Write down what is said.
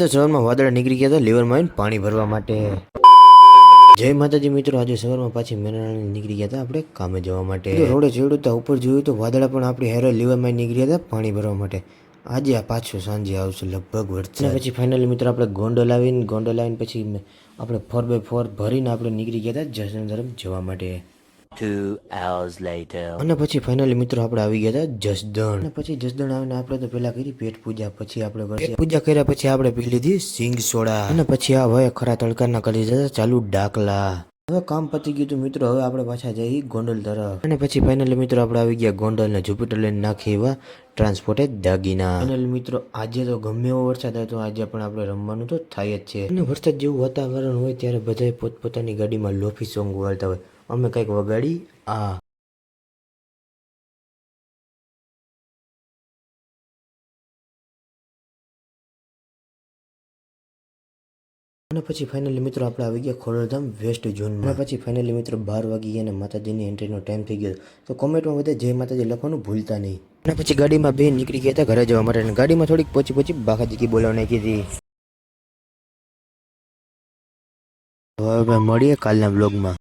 તો સવારમાં વાદળા નીકળી ગયા હતા લીવરમાં આવીને પાણી ભરવા માટે. જય માતાજી મિત્રો, આજે સવારમાં પાછી મેનાણી નીકળી ગયા હતા આપણે કામે જવા માટે. રોડે ચડ્યું હતા, ઉપર જોયું તો વાદળા પણ આપણી હેરો લીવરમાં નીકળી ગયા હતા પાણી ભરવા માટે. આજે આ પાછું સાંજે આવશે લગભગ વરસાદ. પછી ફાઇનલી મિત્રો આપણે ગોંડલ આવીને પછી આપણે 4x4 ભરીને આપણે નીકળી ગયા હતા જસદણ તરફ જવા માટે. 2 hours later. અને પછી ફાઇનલી મિત્રો આપણે આવી ગયા હતા જસદણ. અને પછી જસદણ આવીને આપણે તો પેલા કરી પેટ પૂજા, પછી આપણે પેટ પૂજા કર્યા પછી આપણે પી લીધી સિંગ સોડા. અને પછી આ હવે ખરા તડકાના કરી દીધા ચાલુ ડાકલા. હવે કામ પતી ગયું હતું મિત્રો, હવે આપણે પાછા જઈએ ગોંડલ તરફ. અને પછી ફાઇનલી મિત્રો આપણે આવી ગયા ગોંડલ ને જુપિટર લઈને નાખી એવા ટ્રાન્સપોર્ટે દાગીના. ફાઇનલી મિત્રો આજે તો ગમે એવો વરસાદ હતો, આજે પણ આપણે રમવાનું તો થાય જ છે. અને વરસાદ જેવું વાતાવરણ હોય ત્યારે બધાએ પોતપોતાની ગાડીમાં લોફી સોંગ વગાડતા હોય. અમે કંઈક વગાડી આ. અને પછી ફાઇનલી મિત્રો આપણે આવી ગયા ખોડલધામ વેસ્ટ ઝોનમાં. અને પછી ફાઇનલી મિત્રો 12 વાગી ગયા અને માતાજીની એન્ટ્રીનો ટાઈમ થઈ ગયો. તો કોમેન્ટમાં બધા જય માતાજી લખવાનું ભૂલતા નહીં. અને પછી ગાડીમાં બે નીકળી ગયા હતા ઘરે જવા માટે. અને ગાડીમાં થોડીક પોચી બાકાજીકી બોલાવા નાખી હતી. હવે મળીએ કાલના બ્લોગમાં.